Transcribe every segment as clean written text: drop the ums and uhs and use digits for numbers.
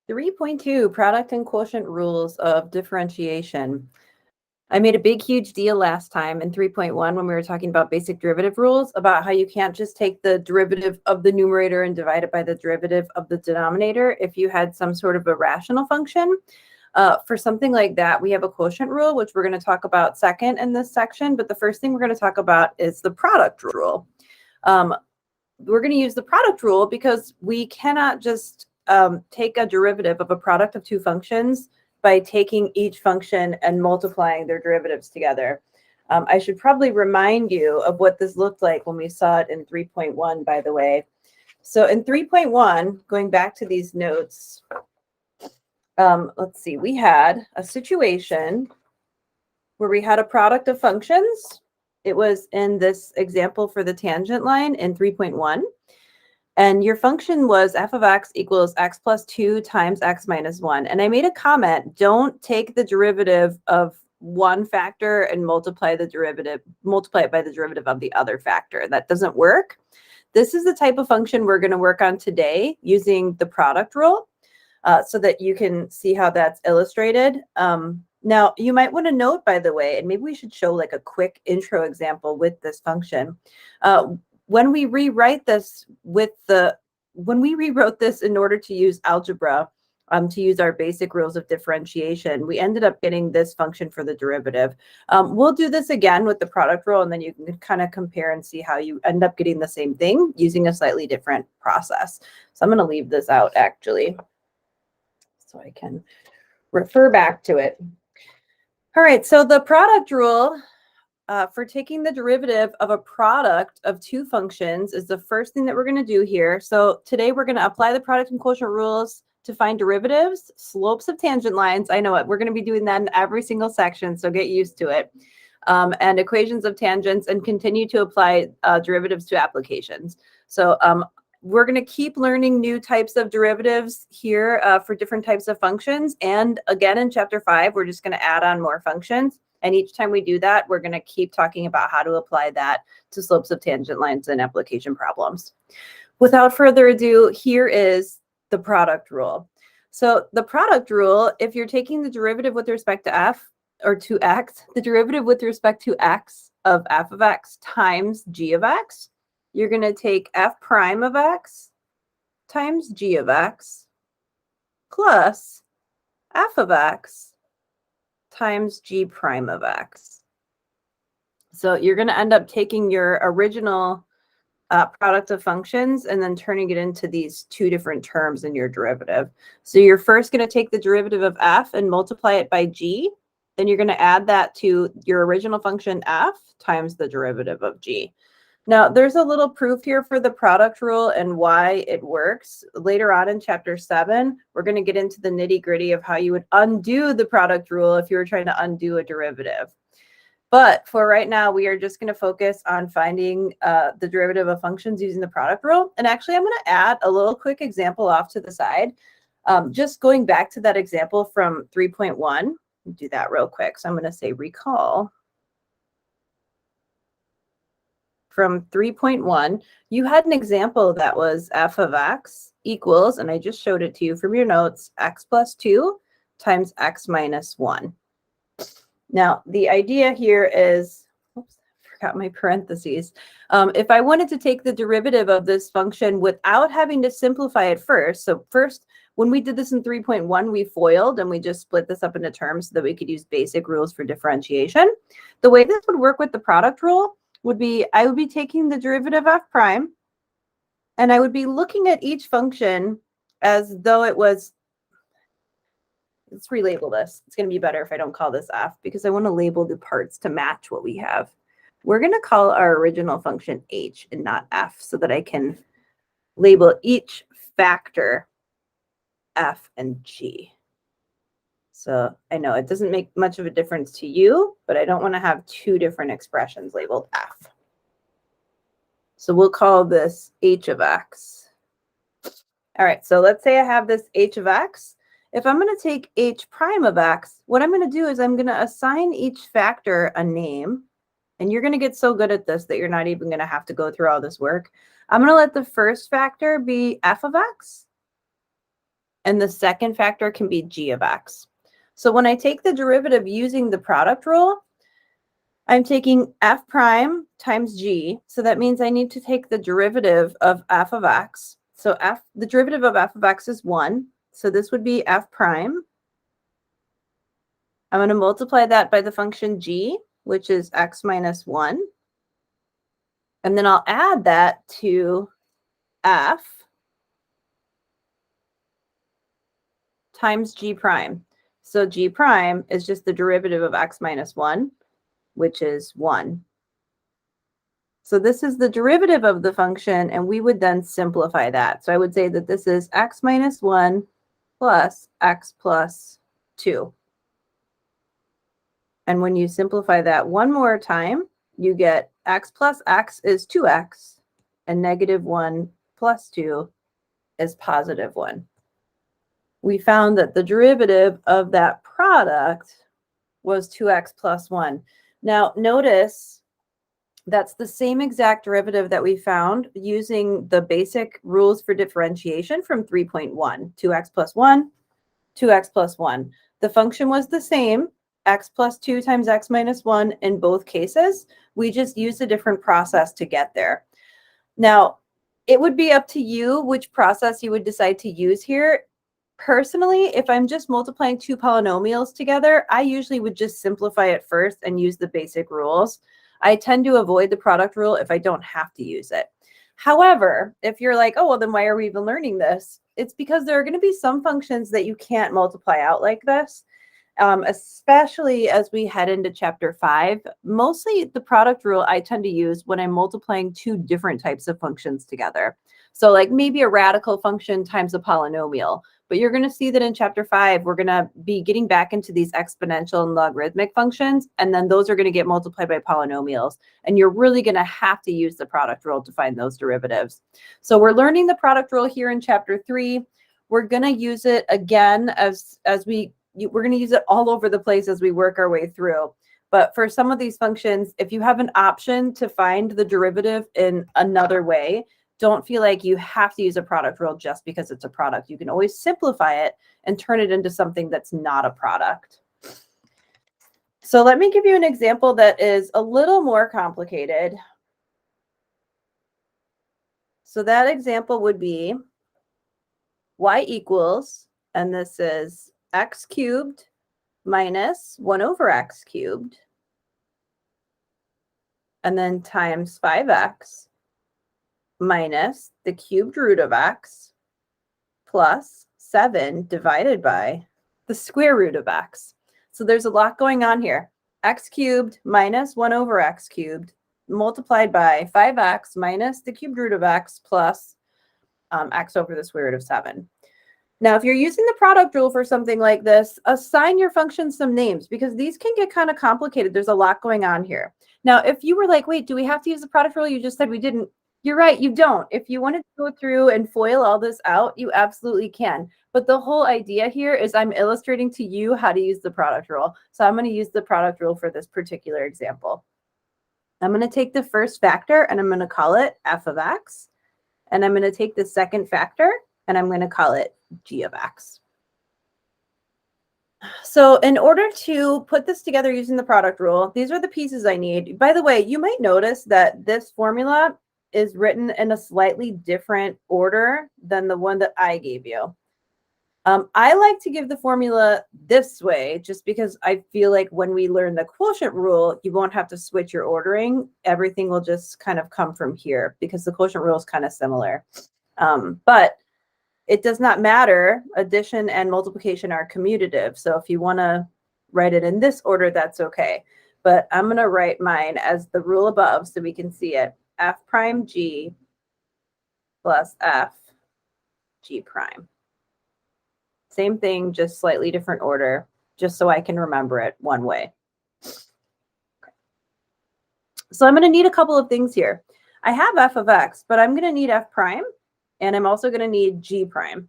3.2 product and quotient rules of differentiation. I made a big, huge deal last time in 3.1 when we were talking about basic derivative rules about how you can't just take the derivative of the numerator and divide it by the derivative of the denominator if you had some sort of a rational function. For something like that, we have a quotient rule, which we're going to talk about second in this section. But the first thing we're going to talk about is the product rule. We're going to use the product rule because we cannot just take a derivative of a product of two functions by taking each function and multiplying their derivatives together. I should probably remind you of what this looked like when we saw it in 3.1, by the way. So in 3.1, going back to these notes, let's see, we had a situation where we had a product of functions. It was in this example for the tangent line in 3.1. And your function was f of x equals x plus 2 times x minus 1. And I made a comment, don't take the derivative of one factor and multiply it by the derivative of the other factor. That doesn't work. This is the type of function we're going to work on today using the product rule so that you can see how that's illustrated. Now, you might want to note, by the way, and maybe we should show like a quick intro example with this function. When we rewrote this in order to use algebra, to use our basic rules of differentiation, we ended up getting this function for the derivative. We'll do this again with the product rule, and then you can kind of compare and see how you end up getting the same thing using a slightly different process. So I'm going to leave this out, actually, so I can refer back to it. All right, so the product rule for taking the derivative of a product of two functions is the first thing that we're going to do here. So today we're going to apply the product and quotient rules to find derivatives, slopes of tangent lines. I know it. We're going to be doing that in every single section, so get used to it. And equations of tangents, and continue to apply derivatives to applications. So we're going to keep learning new types of derivatives here for different types of functions. And again, in chapter 5, we're just going to add on more functions. And each time we do that, we're going to keep talking about how to apply that to slopes of tangent lines and application problems. Without further ado, here is the product rule. So the product rule, if you're taking the derivative with respect to f or to x, the derivative with respect to x of f of x times g of x, you're going to take f prime of x times g of x plus f of x times g prime of x. So you're going to end up taking your original product of functions and then turning it into these two different terms in your derivative. So you're first going to take the derivative of f and multiply it by g. Then you're going to add that to your original function f times the derivative of g. Now, there's a little proof here for the product rule and why it works. Later on in chapter 7, we're going to get into the nitty-gritty of how you would undo the product rule if you were trying to undo a derivative. But for right now, we are just going to focus on finding the derivative of functions using the product rule. And actually, I'm going to add a little quick example off to the side. Just going back to that example from 3.1, do that real quick. So I'm going to say recall. From 3.1, you had an example that was f of x equals, and I just showed it to you from your notes, x plus 2 times x minus 1. Now, the idea here is, oops, I forgot my parentheses. If I wanted to take the derivative of this function without having to simplify it first, so first, when we did this in 3.1, we FOILed and we just split this up into terms so that we could use basic rules for differentiation. The way this would work with the product rule would be, I would be taking the derivative f prime, and I would be looking at each function as though it was, let's relabel this. It's going to be better if I don't call this f because I want to label the parts to match what we have. We're going to call our original function h and not f so that I can label each factor f and g. So I know it doesn't make much of a difference to you, but I don't want to have two different expressions labeled f. So we'll call this h of x. All right, so let's say I have this h of x. If I'm going to take h prime of x, what I'm going to do is I'm going to assign each factor a name. And you're going to get so good at this that you're not even going to have to go through all this work. I'm going to let the first factor be f of x. and the second factor can be g of x. So when I take the derivative using the product rule, I'm taking f prime times g. So that means I need to take the derivative of f of x. So the derivative of f of x is 1. So this would be f prime. I'm going to multiply that by the function g, which is x minus 1. And then I'll add that to f times g prime. So g prime is just the derivative of x minus 1, which is 1. So this is the derivative of the function, and we would then simplify that. So I would say that this is x minus 1 plus x plus 2. And when you simplify that one more time, you get x plus x is 2x, and negative 1 plus 2 is positive 1. We found that the derivative of that product was 2x plus 1. Now, notice that's the same exact derivative that we found using the basic rules for differentiation from 3.1, 2x plus 1, 2x plus 1. The function was the same, x plus 2 times x minus 1 in both cases. We just used a different process to get there. Now, it would be up to you which process you would decide to use here. Personally, if I'm just multiplying two polynomials together, I usually would just simplify it first and use the basic rules. I tend to avoid the product rule if I don't have to use it. However, if you're like, oh, well, then why are we even learning this? It's because there are going to be some functions that you can't multiply out like this, especially as we head into chapter 5. Mostly the product rule I tend to use when I'm multiplying two different types of functions together. So like maybe a radical function times a polynomial. But you're going to see that in chapter 5, we're going to be getting back into these exponential and logarithmic functions, and then those are going to get multiplied by polynomials. And you're really going to have to use the product rule to find those derivatives. So we're learning the product rule here in chapter 3. We're going to use it again we're going to use it all over the place as we work our way through. But for some of these functions, if you have an option to find the derivative in another way, don't feel like you have to use a product rule just because it's a product. You can always simplify it and turn it into something that's not a product. So let me give you an example that is a little more complicated. So that example would be y equals, and this is x cubed minus 1 over x cubed, and then times 5x minus the cubed root of x plus 7 divided by the square root of x. So there's a lot going on here. X cubed minus 1 over x cubed multiplied by 5x minus the cubed root of x plus x over the square root of 7. Now, if you're using the product rule for something like this, assign your functions some names because these can get kind of complicated. There's a lot going on here. Now, if you were like, wait, do we have to use the product rule? You just said we didn't. You're right, you don't. If you wanted to go through and FOIL all this out, you absolutely can. But the whole idea here is I'm illustrating to you how to use the product rule. So I'm going to use the product rule for this particular example. I'm going to take the first factor and I'm going to call it f of x. And I'm going to take the second factor and I'm going to call it g of x. So in order to put this together using the product rule, these are the pieces I need. By the way, you might notice that this formula is written in a slightly different order than the one that I gave you. I like to give the formula this way just because I feel like when we learn the quotient rule, you won't have to switch your ordering. Everything will just kind of come from here because the quotient rule is kind of similar. But it does not matter. Addition and multiplication are commutative. So if you want to write it in this order, that's okay. But I'm going to write mine as the rule above so we can see it. F prime g plus f g prime. Same thing, just slightly different order, just so I can remember it one way. Okay. So I'm going to need a couple of things here. I have f of x, but I'm going to need f prime, and I'm also going to need g prime.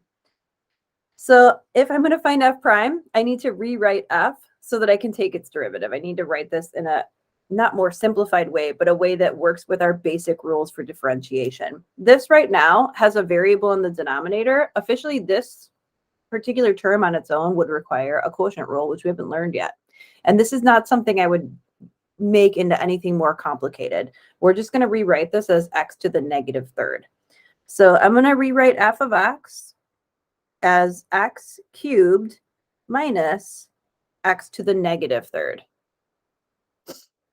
So if I'm going to find f prime, I need to rewrite f so that I can take its derivative. I need to write this in a not more simplified way, but a way that works with our basic rules for differentiation. This right now has a variable in the denominator. Officially, this particular term on its own would require a quotient rule, which we haven't learned yet. And this is not something I would make into anything more complicated. We're just going to rewrite this as x to the negative third. So I'm going to rewrite f of x as x cubed minus x to the negative third.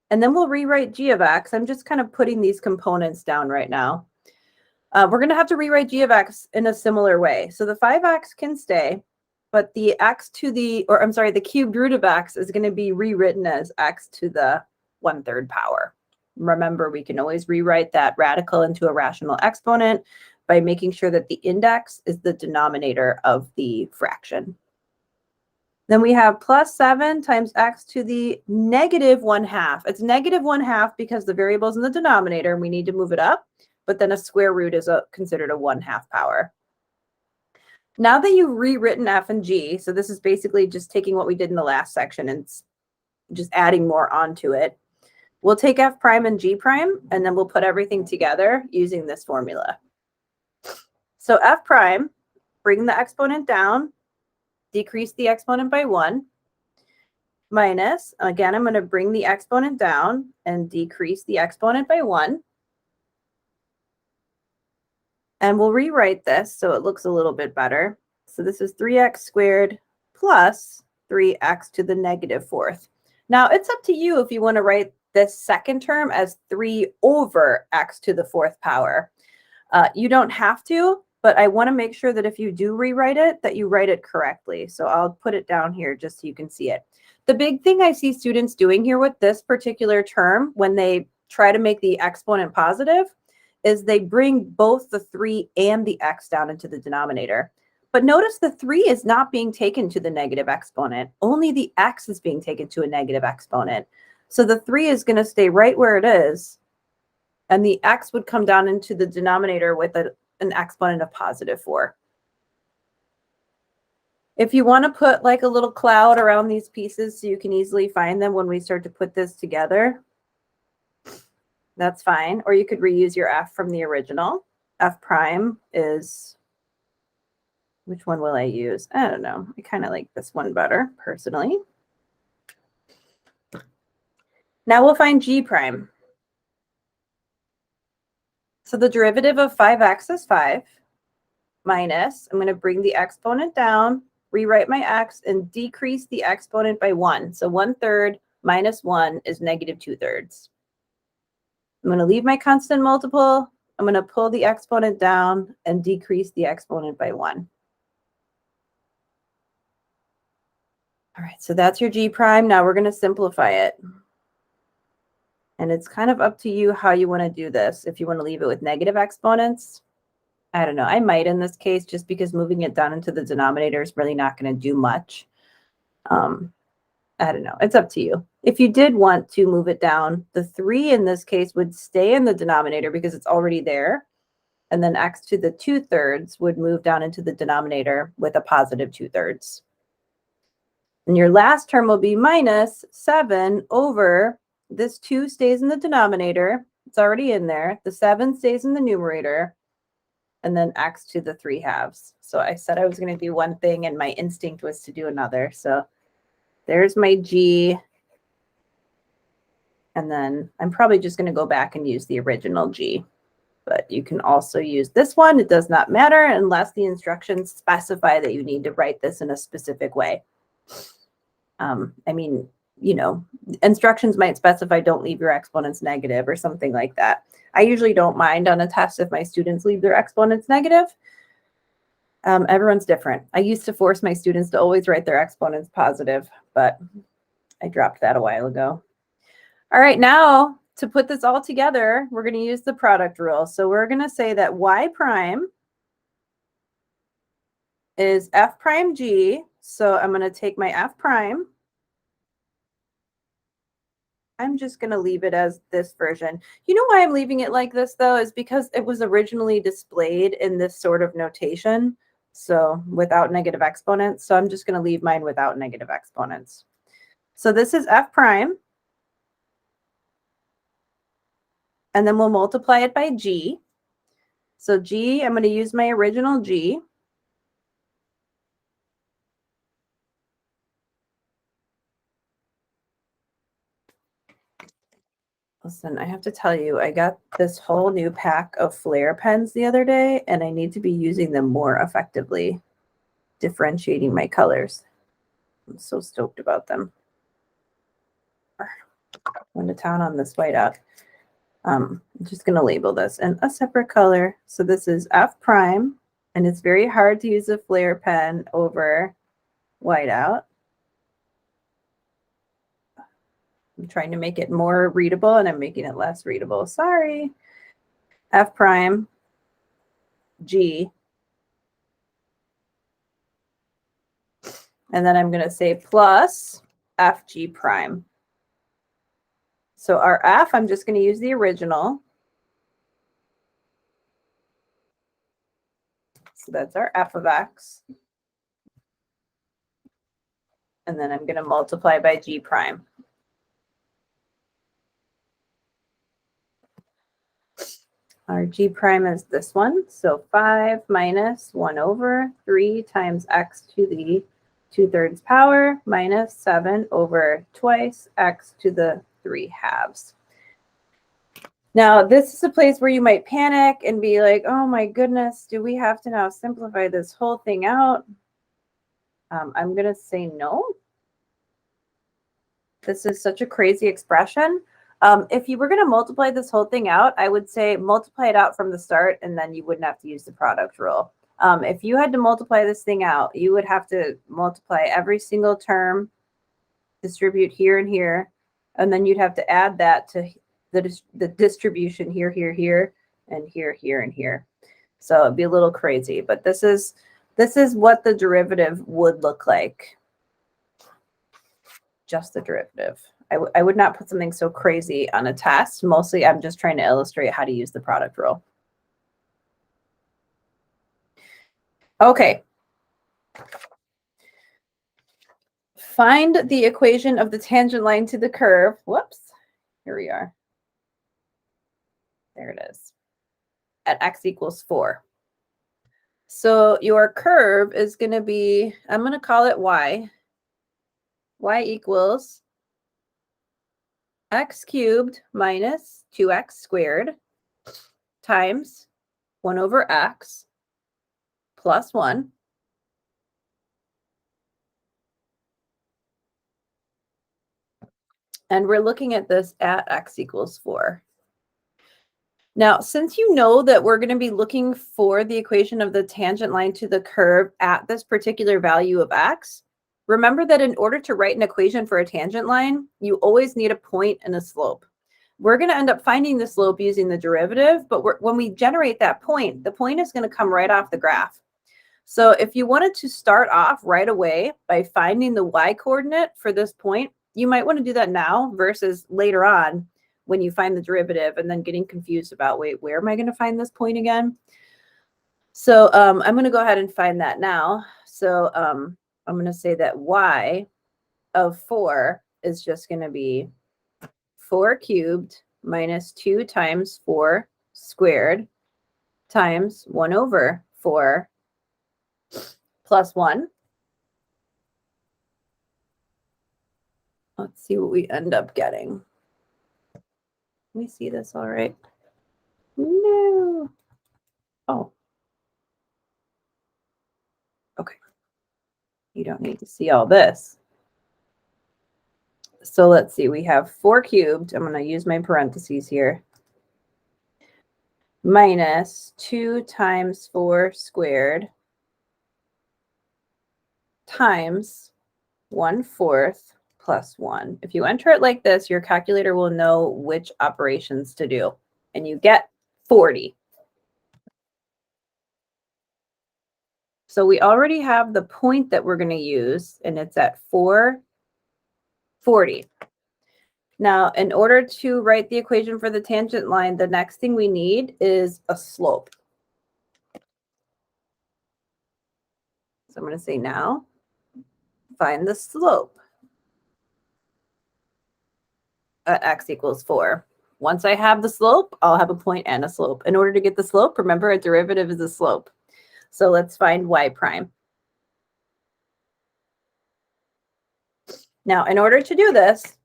And then we'll rewrite g of x. I'm just kind of putting these components down right now. We're going to have to rewrite g of x in a similar way. So the 5x can stay, but the x to the, or I'm sorry, the cubed root of x is going to be rewritten as x to the 1/3 power. Remember, we can always rewrite that radical into a rational exponent by making sure that the index is the denominator of the fraction. Then we have plus 7 times x to the negative 1/2. It's negative 1/2 because the variable is in the denominator and we need to move it up, but then a square root is considered a 1/2 power. Now that you've rewritten f and g, so this is basically just taking what we did in the last section and just adding more onto it, we'll take f prime and g prime, and then we'll put everything together using this formula. So f prime, bring the exponent down, decrease the exponent by 1, minus, again, I'm going to bring the exponent down and decrease the exponent by 1. And we'll rewrite this so it looks a little bit better. So this is 3x squared plus 3x to the negative 4th. Now, it's up to you if you want to write this second term as 3 over x to the 4th power. You don't have to, but I want to make sure that if you do rewrite it, that you write it correctly. So I'll put it down here just so you can see it. The big thing I see students doing here with this particular term when they try to make the exponent positive is they bring both the 3 and the x down into the denominator. But notice the 3 is not being taken to the negative exponent. Only the x is being taken to a negative exponent. So the 3 is going to stay right where it is, and the x would come down into the denominator with an exponent of positive 4. If you want to put like a little cloud around these pieces so you can easily find them when we start to put this together, that's fine. Or you could reuse your f from the original. F prime is, which one will I use? I don't know. I kind of like this one better, personally. Now we'll find g prime. So the derivative of 5x is 5 minus, I'm going to bring the exponent down, rewrite my x, and decrease the exponent by 1. So 1/3 minus 1 is negative 2/3. I'm going to leave my constant multiple. I'm going to pull the exponent down and decrease the exponent by 1. All right, so that's your g prime. Now we're going to simplify it. And it's kind of up to you how you want to do this. If you want to leave it with negative exponents, I don't know. I might in this case, just because moving it down into the denominator is really not going to do much. I don't know. It's up to you. If you did want to move it down, the 3 in this case would stay in the denominator because it's already there. And then x to the 2/3 would move down into the denominator with a positive 2/3. And your last term will be minus 7 over, this 2 stays in the denominator. It's already in there. The 7 stays in the numerator. And then x to the 3/2. So I said I was going to do one thing and my instinct was to do another. So there's my g. And then I'm probably just going to go back and use the original g. But you can also use this one. It does not matter unless the instructions specify that you need to write this in a specific way. I mean, you know, instructions might specify don't leave your exponents negative or something like that. I usually don't mind on a test if my students leave their exponents negative. Everyone's different. I used to force my students to always write their exponents positive, but I dropped that a while ago. All right, now to put this all together, we're going to use the product rule. So we're going to say that y prime is f prime g. So I'm going to take my f prime. I'm just going to leave it as this version. You know why I'm leaving it like this, though, is because it was originally displayed in this sort of notation, so without negative exponents. So I'm just going to leave mine without negative exponents. So this is f prime. And then we'll multiply it by g. So g, I'm going to use my original g. Listen, I have to tell you, I got this whole new pack of flare pens the other day, and I need to be using them more effectively, differentiating my colors. I'm so stoked about them. Going to town on this whiteout. I'm just going to label this in a separate color. So this is F prime, and it's very hard to use a flare pen over whiteout. I'm trying to make it more readable, and I'm making it less readable. Sorry. F prime, G. And then I'm going to say plus FG prime. So our F, I'm just going to use the original. So that's our F of X. And then I'm going to multiply by G prime. Our G prime is this one. So 5 minus 1 over 3 times x to the 2/3 power minus 7 over twice x to the 3/2. Now, this is a place where you might panic and be like, oh my goodness, do we have to now simplify this whole thing out? I'm going to say no. This is such a crazy expression. If you were going to multiply this whole thing out, I would say multiply it out from the start, and then you wouldn't have to use the product rule. If you had to multiply this thing out, you would have to multiply every single term, distribute here and here, and then you'd have to add that to the distribution here, here, here, and here, here, and here. So it'd be a little crazy, but this is what the derivative would look like. Just the derivative. I would not put something so crazy on a test. Mostly I'm just trying to illustrate how to use the product rule. Okay. Find the equation of the tangent line to the curve. Whoops. Here we are. There it is. At x equals 4. So your curve is going to be, I'm going to call it y. Y equals x cubed minus 2x squared times 1 over x plus 1 and we're looking at this at x equals 4. Now, since you know that we're going to be looking for the equation of the tangent line to the curve at this particular value of x, remember that in order to write an equation for a tangent line, you always need a point and a slope. We're going to end up finding the slope using the derivative, but when we generate that point, the point is going to come right off the graph. So if you wanted to start off right away by finding the y coordinate for this point, you might want to do that now versus later on when you find the derivative and then getting confused about, wait, where am I going to find this point again? So I'm going to go ahead and find that now. So I'm going to say that y of 4 is just going to be 4 cubed minus 2 times 4 squared times 1 over 4 plus 1. Let's see what we end up getting. Let me see this all right. No. Oh. Okay. You don't need to see all this. So let's see. We have 4 cubed. I'm going to use my parentheses here. Minus 2 times 4 squared times 1/4 plus 1. If you enter it like this, your calculator will know which operations to do, and you get 40. So we already have the point that we're going to use, and it's at 440. Now, in order to write the equation for the tangent line, the next thing we need is a slope. So I'm going to say now, find the slope at x equals 4. Once I have the slope, I'll have a point and a slope. In order to get the slope, remember a derivative is a slope. So let's find y prime. Now, in order to do this,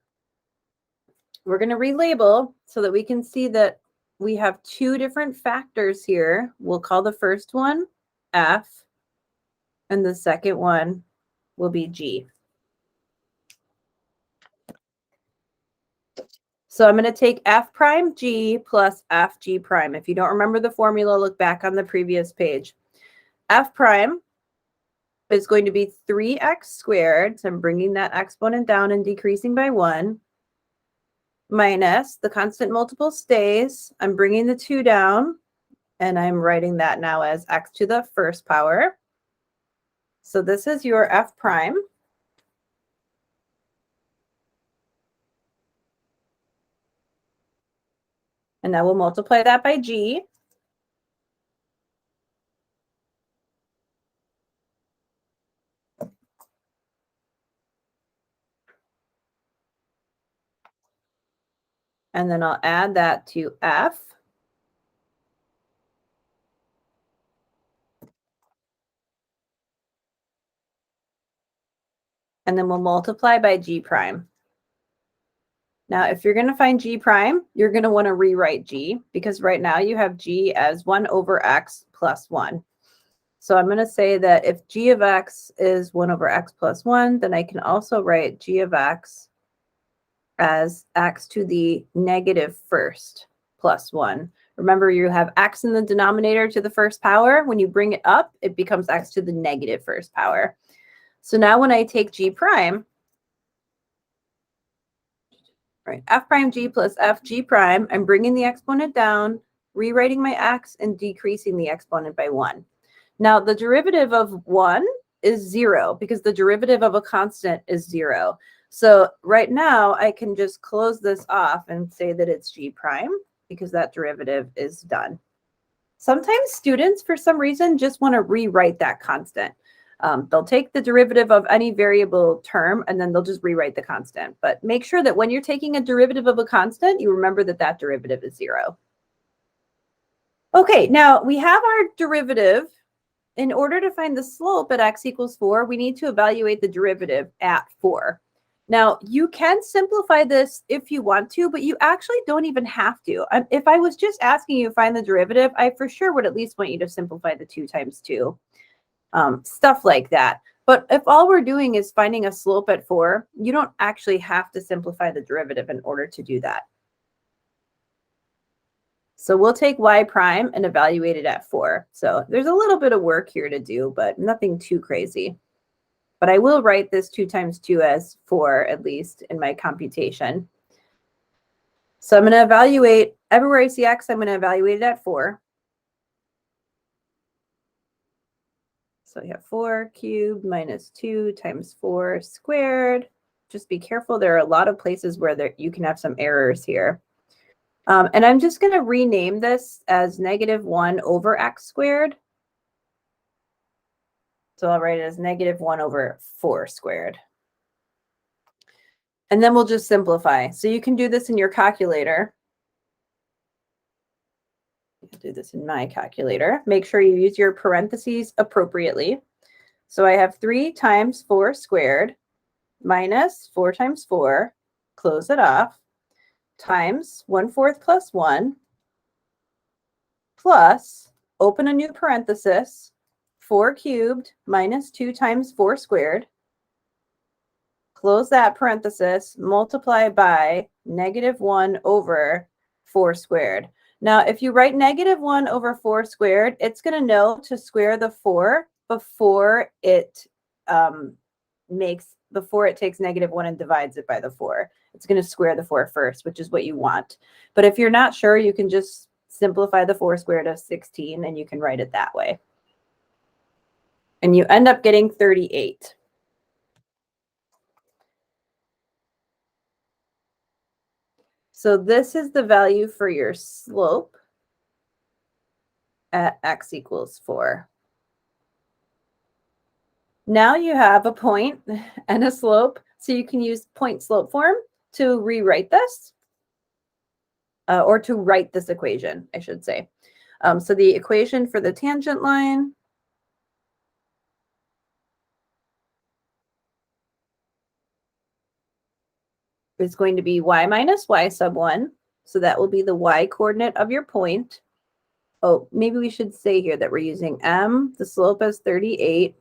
we're going to relabel so that we can see that we have two different factors here. We'll call the first one F, and the second one will be G. So I'm going to take F prime G plus F G prime. If you don't remember the formula, look back on the previous page. F prime is going to be 3x squared. So I'm bringing that exponent down and decreasing by 1. Minus the constant multiple stays. I'm bringing the 2 down, and I'm writing that now as x to the first power. So this is your F prime. And now we'll multiply that by G. And then I'll add that to F. And then we'll multiply by G prime. Now, if you're going to find G prime, you're going to want to rewrite G, because right now you have G as 1 over x plus 1. So I'm going to say that if G of x is 1 over x plus 1, then I can also write G of x as x to the negative first plus 1. Remember, you have x in the denominator to the first power. When you bring it up, it becomes x to the negative first power. So now when I take G prime, right, F prime G plus F G prime, I'm bringing the exponent down, rewriting my x, and decreasing the exponent by 1. Now, the derivative of 1 is 0, because the derivative of a constant is 0. So right now, I can just close this off and say that it's G prime, because that derivative is done. Sometimes students, for some reason, just want to rewrite that constant. They'll take the derivative of any variable term, and then they'll just rewrite the constant. But make sure that when you're taking a derivative of a constant, you remember that that derivative is 0. Okay, now we have our derivative. In order to find the slope at x equals 4, we need to evaluate the derivative at 4. Now, you can simplify this if you want to, but you actually don't even have to. If I was just asking you to find the derivative, I for sure would at least want you to simplify the 2 times 2. Stuff like that. But if all we're doing is finding a slope at 4, you don't actually have to simplify the derivative in order to do that. So we'll take y prime and evaluate it at 4. So there's a little bit of work here to do, but nothing too crazy. But I will write this 2 times 2 as 4, at least in my computation. So I'm going to evaluate, everywhere I see x, I'm going to evaluate it at 4. So we have 4 cubed minus 2 times 4 squared. Just be careful. There are a lot of places where you can have some errors here. And I'm just going to rename this as -1 over x squared. So I'll write it as -1 over 4 squared. And then we'll just simplify. So you can do this in your calculator. I'll do this in my calculator. Make sure you use your parentheses appropriately. So I have 3 times 4 squared minus 4 times 4, close it off, times 1/4 plus 1, plus, open a new parenthesis, 4 cubed minus 2 times 4 squared, close that parenthesis, multiply by -1 over 4 squared. Now, if you write -1 over 4 squared, it's going to know to square the 4 before it takes -1 and divides it by the 4. It's going to square the 4 first, which is what you want. But if you're not sure, you can just simplify the 4 squared to 16, and you can write it that way. And you end up getting 38. So this is the value for your slope at x equals 4. Now you have a point and a slope, so you can use point slope form to rewrite this, or to write this equation, I should say. So the equation for the tangent line is going to be y minus y sub 1. So that will be the y coordinate of your point. Oh, maybe we should say here that we're using m, the slope is 38,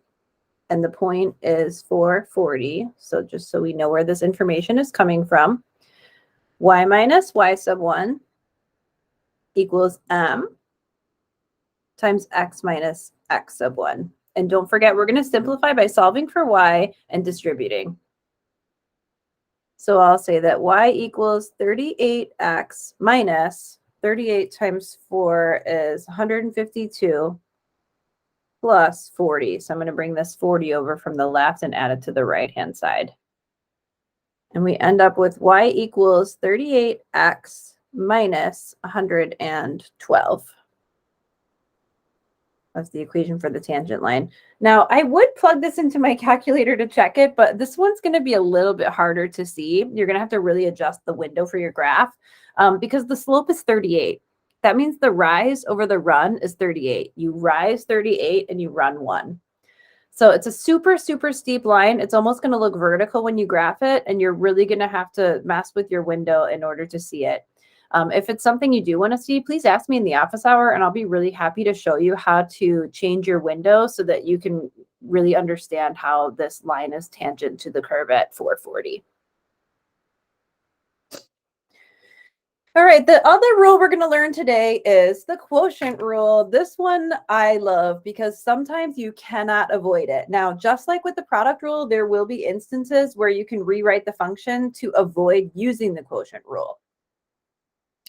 and the point is 440. So just so we know where this information is coming from, y minus y sub 1 equals m times x minus x sub 1. And don't forget, we're going to simplify by solving for y and distributing. So I'll say that y equals 38x minus 38 times 4 is 152 plus 40. So I'm going to bring this 40 over from the left and add it to the right-hand side. And we end up with y equals 38x minus 112. That's the equation for the tangent line. Now, I would plug this into my calculator to check it, but this one's going to be a little bit harder to see. You're going to have to really adjust the window for your graph because the slope is 38. That means the rise over the run is 38. You rise 38 and you run 1. So it's a super, super steep line. It's almost going to look vertical when you graph it, and you're really going to have to mess with your window in order to see it. If it's something you do want to see, please ask me in the office hour, and I'll be really happy to show you how to change your window so that you can really understand how this line is tangent to the curve at 440. All right, the other rule we're going to learn today is the quotient rule. This one I love because sometimes you cannot avoid it. Now, just like with the product rule, there will be instances where you can rewrite the function to avoid using the quotient rule.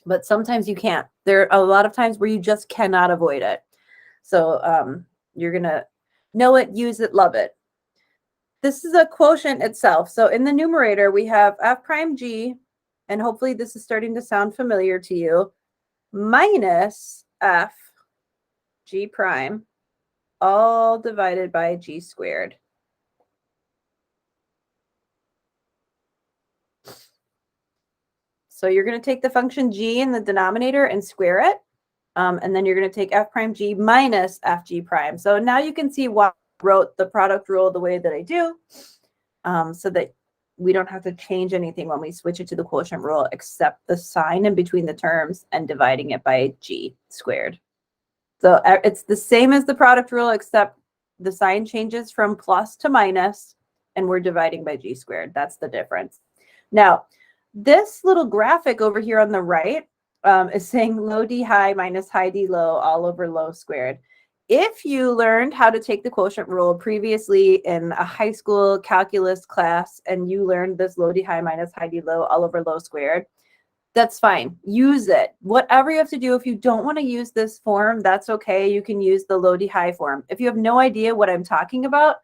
But sometimes you can't. There are a lot of times where you just cannot avoid it. So you're going to know it, use it, love it. This is a quotient itself. So in the numerator, we have f prime g, and hopefully this is starting to sound familiar to you, minus f g prime, all divided by g squared. So you're going to take the function g in the denominator and square it. And then you're going to take f prime g minus f g prime. So now you can see why I wrote the product rule the way that I do, so that we don't have to change anything when we switch it to the quotient rule except the sign in between the terms and dividing it by g squared. So it's the same as the product rule, except the sign changes from plus to minus, and we're dividing by g squared. That's the difference. Now, this little graphic over here on the right is saying low d high minus high d low all over low squared. If you learned how to take the quotient rule previously in a high school calculus class and you learned this low d high minus high d low all over low squared, that's fine. Use it. Whatever you have to do, if you don't want to use this form, that's okay. You can use the low d high form. If you have no idea what I'm talking about,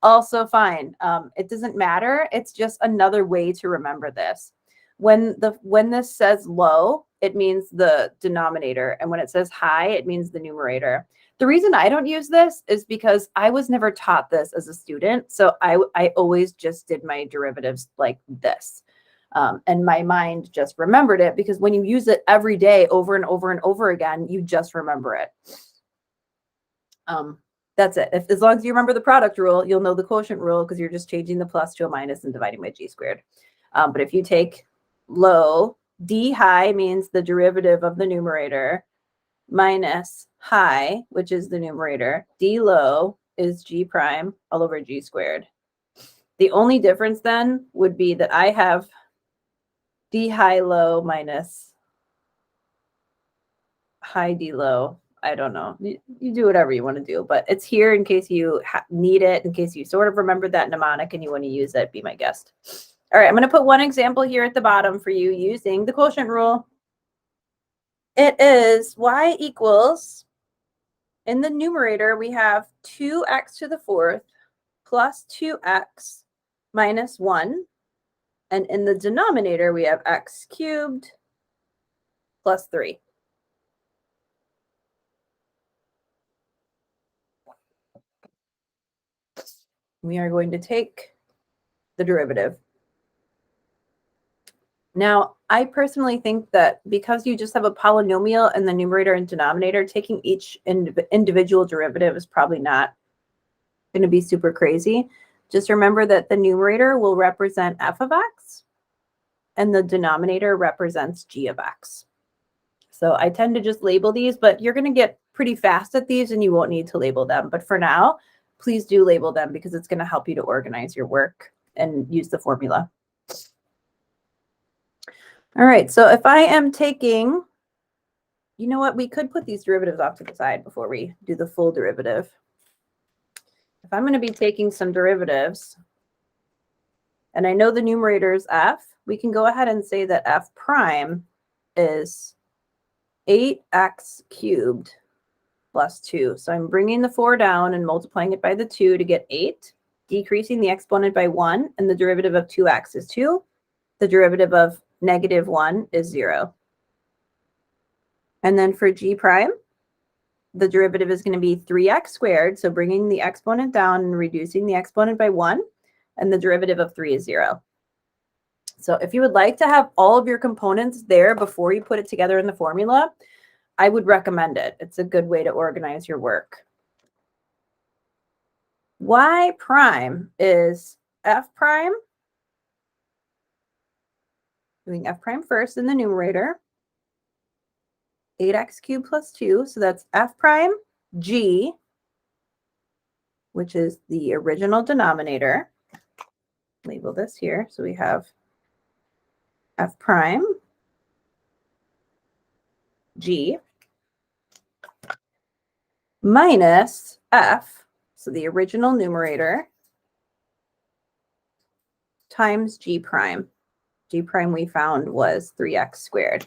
also fine. It doesn't matter. It's just another way to remember this. When this says low, it means the denominator. And when it says high, it means the numerator. The reason I don't use this is because I was never taught this as a student. So I always just did my derivatives like this. And my mind just remembered it because when you use it every day over and over and over again, you just remember it. That's it. As long as you remember the product rule, you'll know the quotient rule because you're just changing the plus to a minus and dividing by g squared. But if you take low, d high means the derivative of the numerator, minus high, which is the numerator, d low is g prime all over g squared. The only difference then would be that I have d high low minus high d low. I don't know. You do whatever you want to do, but it's here in case you need it, in case you sort of remember that mnemonic and you want to use it, be my guest. All right, I'm going to put one example here at the bottom for you using the quotient rule. It is y equals, in the numerator, we have 2x to the fourth plus 2x minus 1. And in the denominator, we have x cubed plus 3. We are going to take the derivative. Now, I personally think that because you just have a polynomial in the numerator and denominator, taking each individual derivative is probably not going to be super crazy. Just remember that the numerator will represent f of x, and the denominator represents g of x. So I tend to just label these, but you're going to get pretty fast at these and you won't need to label them. But for now, please do label them because it's going to help you to organize your work and use the formula. All right, so if I am taking, you know what, we could put these derivatives off to the side before we do the full derivative. If I'm going to be taking some derivatives, and I know the numerator is f, we can go ahead and say that f prime is 8x cubed plus 2. So I'm bringing the 4 down and multiplying it by the 2 to get 8, decreasing the exponent by 1, and the derivative of 2x is 2. The derivative of -1 is 0. And then for g prime, the derivative is going to be 3x squared, so bringing the exponent down and reducing the exponent by 1, and the derivative of 3 is 0. So if you would like to have all of your components there before you put it together in the formula, I would recommend it. It's a good way to organize your work. Y prime is f prime. Doing f prime first in the numerator. 8x cubed plus 2. So that's f prime g, which is the original denominator. Label this here. So we have f prime g minus f, so the original numerator, times g prime. G prime we found was 3x squared.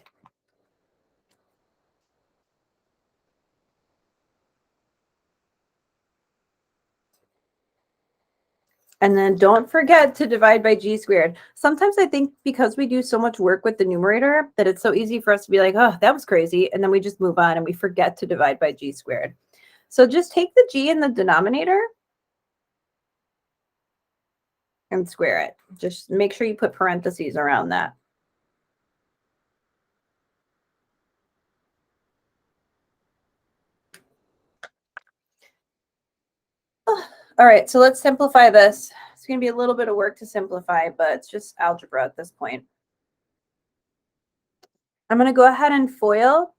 And then don't forget to divide by g squared. Sometimes I think because we do so much work with the numerator that it's so easy for us to be like, oh, that was crazy. And then we just move on and we forget to divide by g squared. So just take the g in the denominator and square it. Just make sure you put parentheses around that. All right, so let's simplify this. It's going to be a little bit of work to simplify, but it's just algebra at this point. I'm going to go ahead and FOIL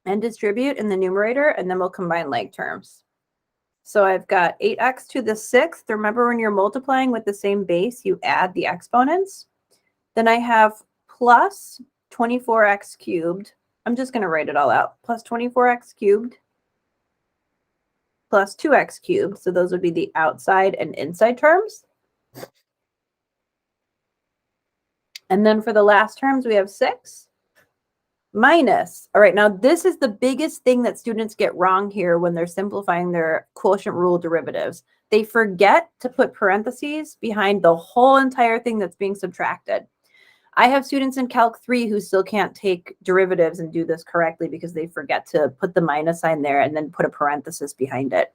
and distribute in the numerator, and then we'll combine like terms. So I've got 8x to the 6th. Remember, when you're multiplying with the same base, you add the exponents. Then I have plus 24x cubed. I'm just going to write it all out. Plus 24x cubed plus 2x cubed. So those would be the outside and inside terms. And then for the last terms, we have 6 minus. All right, now this is the biggest thing that students get wrong here when they're simplifying their quotient rule derivatives. They forget to put parentheses behind the whole entire thing that's being subtracted. I have students in Calc 3 who still can't take derivatives and do this correctly because they forget to put the minus sign there and then put a parenthesis behind it.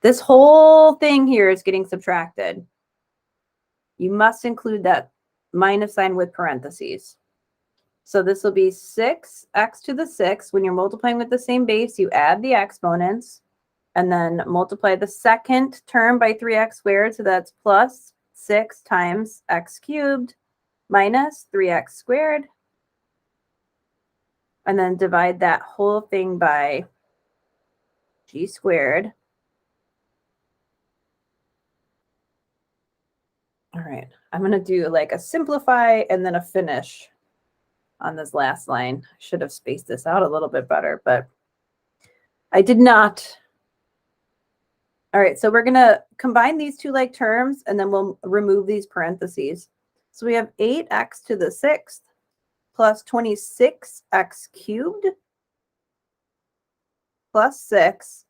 This whole thing here is getting subtracted. You must include that minus sign with parentheses. So this will be 6x to the 6th. When you're multiplying with the same base, you add the exponents and then multiply the second term by 3x squared. So that's plus 6 times x cubed minus 3x squared. And then divide that whole thing by g squared. All right, I'm going to do like a simplify and then a finish on this last line. I should have spaced this out a little bit better, but I did not. All right, so we're going to combine these two like terms, and then we'll remove these parentheses. So we have 8x to the 6th plus 26x cubed plus 6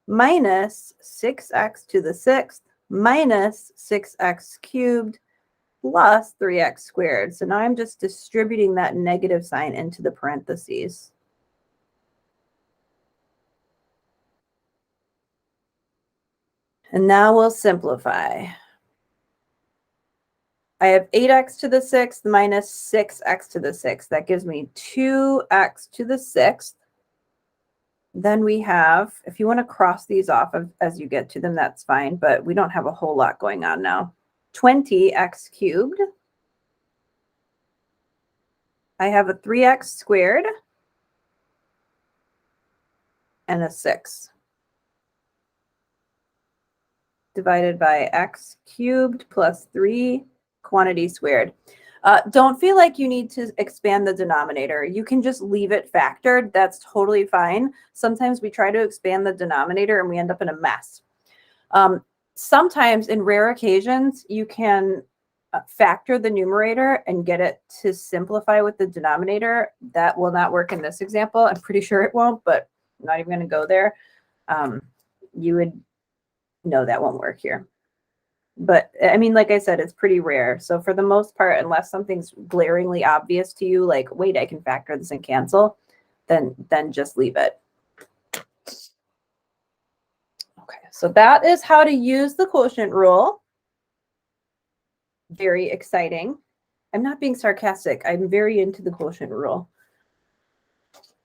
minus 6x to the 6th minus 6x cubed plus 3x squared. So now I'm just distributing that negative sign into the parentheses. And now we'll simplify. I have 8x to the 6th minus 6x to the 6th. That gives me 2x to the 6th. Then we have, if you want to cross these off as you get to them, that's fine, but we don't have a whole lot going on now. 20x cubed I have a 3x squared and a 6 divided by x cubed plus 3 quantity squared. Don't feel like you need to expand the denominator. You can just leave it factored. That's totally fine. Sometimes we try to expand the denominator and we end up in a mess. Sometimes in rare occasions, you can factor the numerator and get it to simplify with the denominator. That will not work in this example. I'm pretty sure it won't, but I'm not even going to go there. You would know that won't work here. But I mean, like I said, it's pretty rare. So for the most part, unless something's glaringly obvious to you, like, wait, I can factor this and cancel, then just leave it. Okay, so that is how to use the quotient rule. Very exciting. I'm not being sarcastic. I'm very into the quotient rule.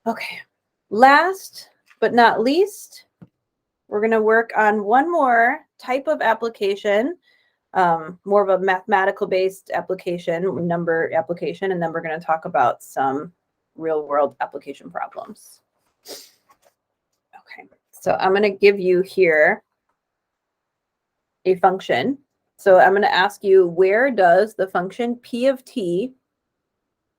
Okay, last but not least, we're going to work on one more type of application, more of a mathematical-based application, number application, and then we're going to talk about some real-world application problems. Okay, so I'm going to give you here a function. So I'm going to ask you, where does the function p of t,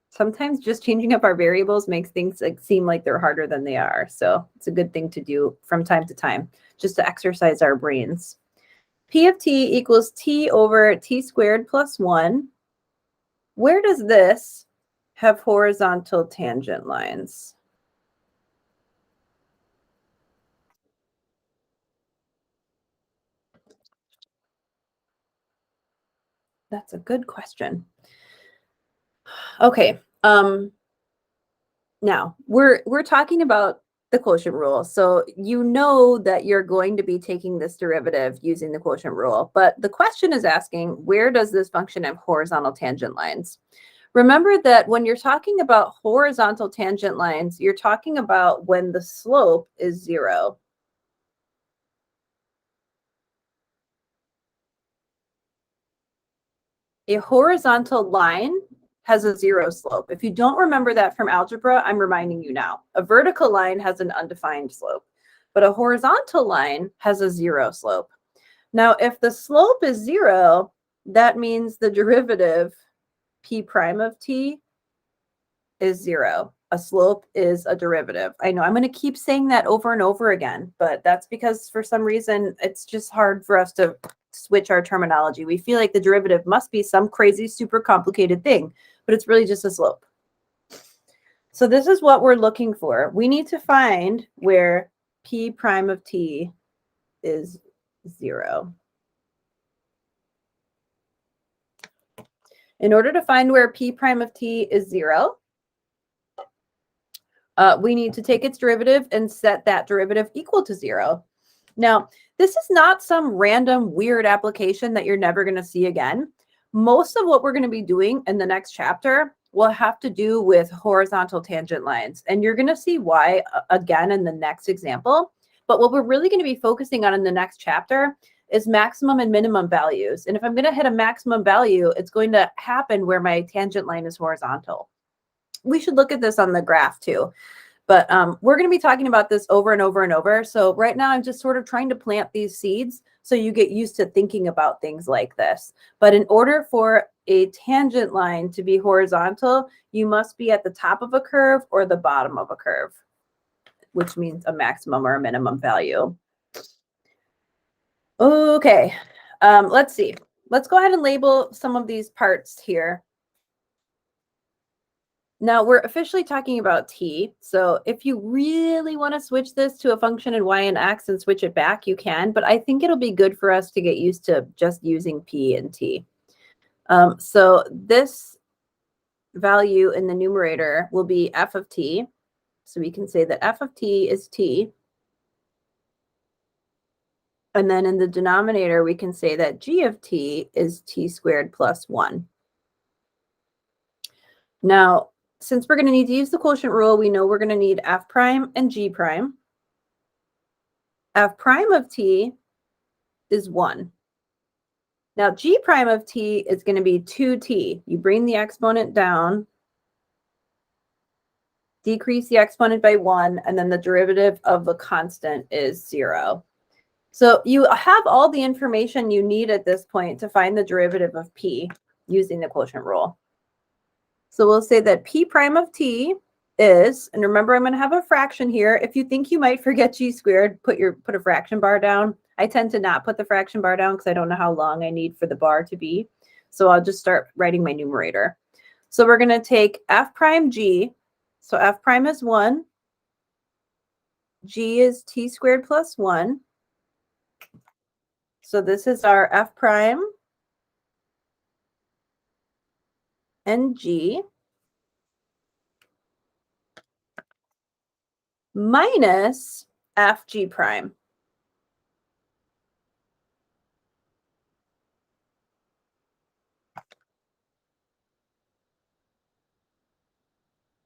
sometimes just changing up our variables makes things seem like they're harder than they are. So it's a good thing to do from time to time, just to exercise our brains. P of t equals t over t squared plus 1. Where does this have horizontal tangent lines? That's a good question. Okay. Now we're talking about the quotient rule. So you know that you're going to be taking this derivative using the quotient rule, but the question is asking, where does this function have horizontal tangent lines? Remember that when you're talking about horizontal tangent lines, you're talking about when the slope is 0. A horizontal line has a 0 slope. If you don't remember that from algebra, I'm reminding you now. A vertical line has an undefined slope, but a horizontal line has a 0 slope. Now, if the slope is 0, that means the derivative p prime of t is 0. A slope is a derivative. I know I'm going to keep saying that over and over again, but that's because for some reason, it's just hard for us to switch our terminology. We feel like the derivative must be some crazy, super complicated thing, but it's really just a slope. So this is what we're looking for. We need to find where p prime of t is 0. In order to find where p prime of t is 0, we need to take its derivative and set that derivative equal to 0. Now, this is not some random weird application that you're never going to see again. Most of what we're going to be doing in the next chapter will have to do with horizontal tangent lines. And you're going to see why again in the next example. But what we're really going to be focusing on in the next chapter is maximum and minimum values. And if I'm going to hit a maximum value, it's going to happen where my tangent line is horizontal. We should look at this on the graph too. But we're going to be talking about this over and over and over. So right now I'm just sort of trying to plant these seeds so you get used to thinking about things like this. But in order for a tangent line to be horizontal, you must be at the top of a curve or the bottom of a curve, which means a maximum or a minimum value. Okay, let's see. Let's go ahead and label some of these parts here. Now we're officially talking about t. So if you really want to switch this to a function in y and x and switch it back, you can. But I think it'll be good for us to get used to just using p and t. So this value in the numerator will be f of t. So we can say that f of t is t. And then in the denominator, we can say that g of t is t squared plus 1. Now, since we're going to need to use the quotient rule, we know we're going to need f prime and g prime. F prime of t is 1. Now, g prime of t is going to be 2t. You bring the exponent down, decrease the exponent by 1, and then the derivative of the constant is 0. So you have all the information you need at this point to find the derivative of p using the quotient rule. So we'll say that p prime of t is, and remember I'm going to have a fraction here. If you think you might forget g squared, put a fraction bar down. I tend to not put the fraction bar down because I don't know how long I need for the bar to be. So I'll just start writing my numerator. So we're going to take f prime g. So f prime is 1. G is t squared plus 1. So this is our f prime and g minus f g prime.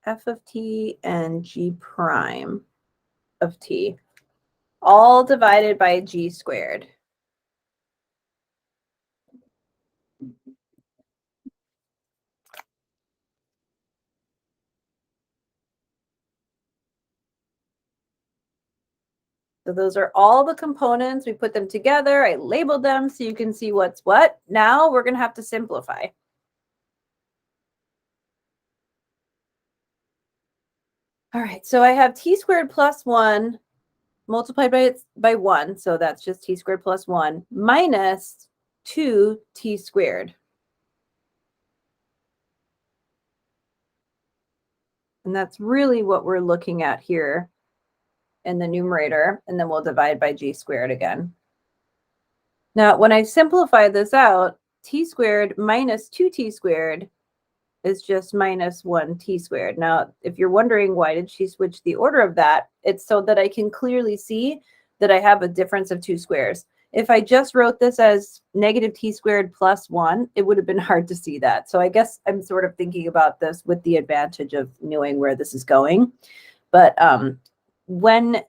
F of t and g prime of t, all divided by g squared. So those are all the components. We put them together. I labeled them so you can see what's what. Now we're going to have to simplify. All right, so I have t squared plus 1 multiplied by 1. So that's just t squared plus 1 minus 2t squared. And that's really what we're looking at here in the numerator. And then we'll divide by g squared again. Now, when I simplify this out, t squared minus 2t squared is just minus 1t squared. Now, if you're wondering why did she switch the order of that, it's so that I can clearly see that I have a difference of 2 squares. If I just wrote this as negative t squared plus 1, it would have been hard to see that. So I guess I'm sort of thinking about this with the advantage of knowing where this is going. But when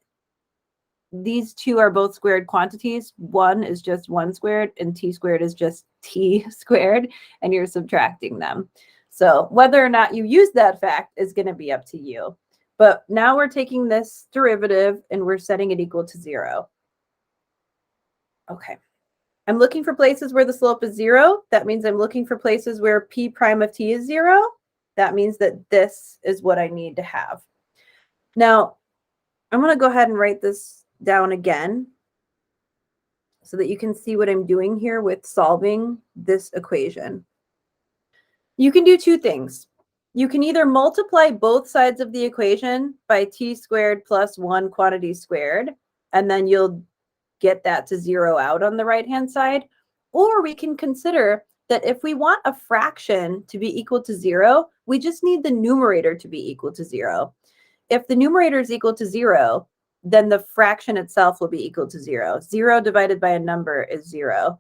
these two are both squared quantities, 1 is just 1 squared and t squared is just t squared, and you're subtracting them. So whether or not you use that fact is going to be up to you. But now we're taking this derivative and we're setting it equal to 0. Okay. I'm looking for places where the slope is 0. That means I'm looking for places where p prime of t is 0. That means that this is what I need to have. Now, I'm going to go ahead and write this down again so that you can see what I'm doing here with solving this equation. You can do two things. You can either multiply both sides of the equation by t squared plus 1 quantity squared, and then you'll get that to 0 out on the right-hand side. Or we can consider that if we want a fraction to be equal to 0, we just need the numerator to be equal to 0. If the numerator is equal to 0, then the fraction itself will be equal to 0. 0 divided by a number is 0.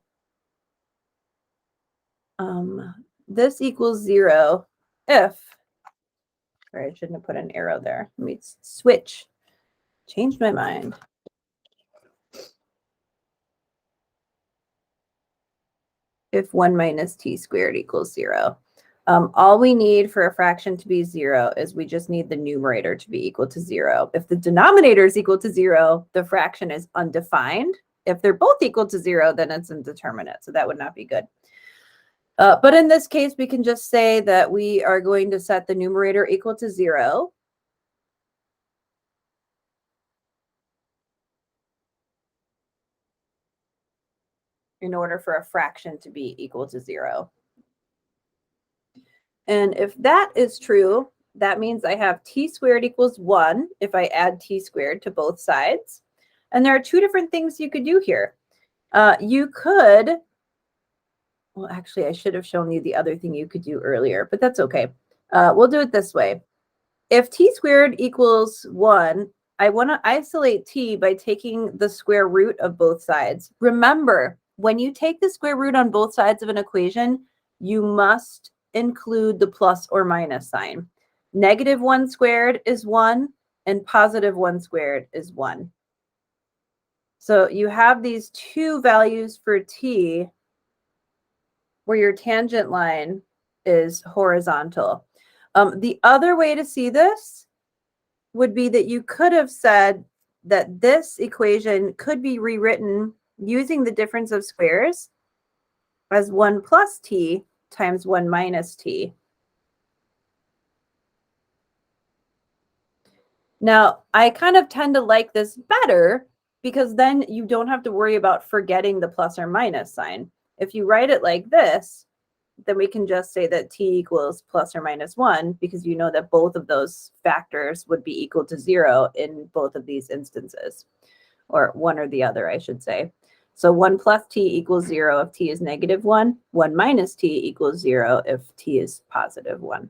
This equals 0 if, or I shouldn't have put an arrow there. Let me switch. Changed my mind. If 1 minus t squared equals 0. All we need for a fraction to be 0 is we just need the numerator to be equal to 0. If the denominator is equal to 0, the fraction is undefined. If they're both equal to 0, then it's indeterminate. So that would not be good. But in this case, we can just say that we are going to set the numerator equal to 0. In order for a fraction to be equal to 0. And if that is true, that means I have t squared equals 1 if I add t squared to both sides. And there are two different things you could do here. You could, well, actually, I should have shown you the other thing you could do earlier, but that's okay. We'll do it this way. If t squared equals 1, I want to isolate t by taking the square root of both sides. Remember, when you take the square root on both sides of an equation, you must include the plus or minus sign. Negative 1 squared is 1, and positive 1 squared is 1. So you have these two values for t where your tangent line is horizontal. The other way to see this would be that you could have said that this equation could be rewritten using the difference of squares as 1 plus t times 1 minus t. Now, I kind of tend to like this better because then you don't have to worry about forgetting the plus or minus sign. If you write it like this, then we can just say that t equals plus or minus 1 because you know that both of those factors would be equal to 0 in both of these instances, or one or the other, I should say. So 1 plus t equals 0 if t is negative 1. 1 minus t equals 0 if t is positive 1.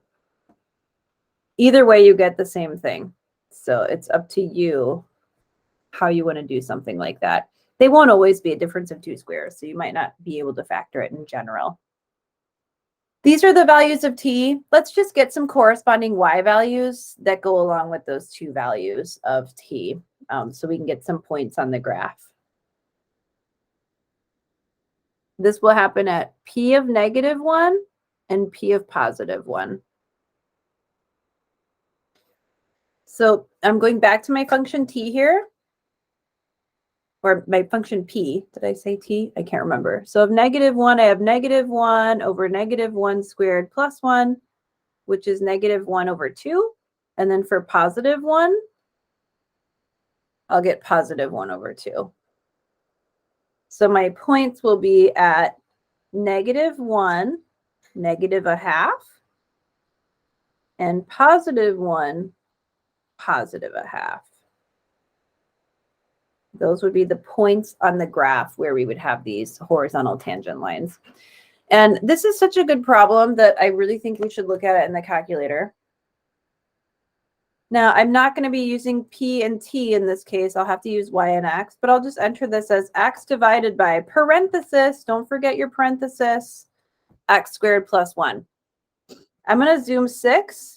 Either way, you get the same thing. So it's up to you how you want to do something like that. They won't always be a difference of two squares, so you might not be able to factor it in general. These are the values of t. Let's just get some corresponding y values that go along with those two values of t, so we can get some points on the graph. This will happen at p of negative 1 and p of positive 1. So I'm going back to my function t here, or my function p. Did I say t? I can't remember. So of negative 1, I have negative 1 over negative 1 squared plus 1, which is negative 1 over 2. And then for positive 1, I'll get positive 1 over 2. So my points will be at negative 1, negative a half, and positive 1, positive a half. Those would be the points on the graph where we would have these horizontal tangent lines. And this is such a good problem that I really think we should look at it in the calculator. Now, I'm not going to be using p and t in this case. I'll have to use y and x, but I'll just enter this as x divided by parenthesis. Don't forget your parenthesis, x squared plus 1. I'm going to zoom 6.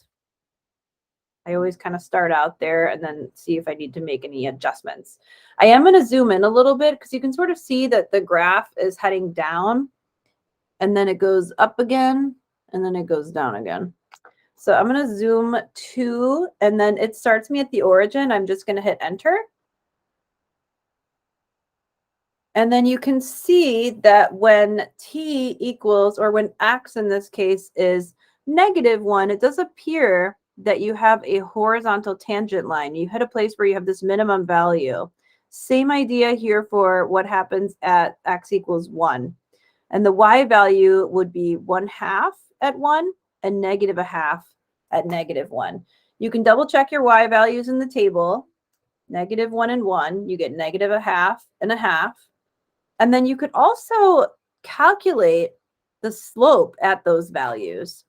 I always kind of start out there and then see if I need to make any adjustments. I am going to zoom in a little bit because you can sort of see that the graph is heading down and then it goes up again and then it goes down again. So I'm going to zoom 2 and then it starts me at the origin. I'm just going to hit enter. And then you can see that when t equals, or when x in this case is negative 1, it does appear that you have a horizontal tangent line. You hit a place where you have this minimum value. Same idea here for what happens at x equals 1. And the y value would be 1/2 at 1 and negative a half at negative 1. You can double check your y values in the table. Negative 1 and 1, you get negative a half and a half. And then you could also calculate the slope at those values.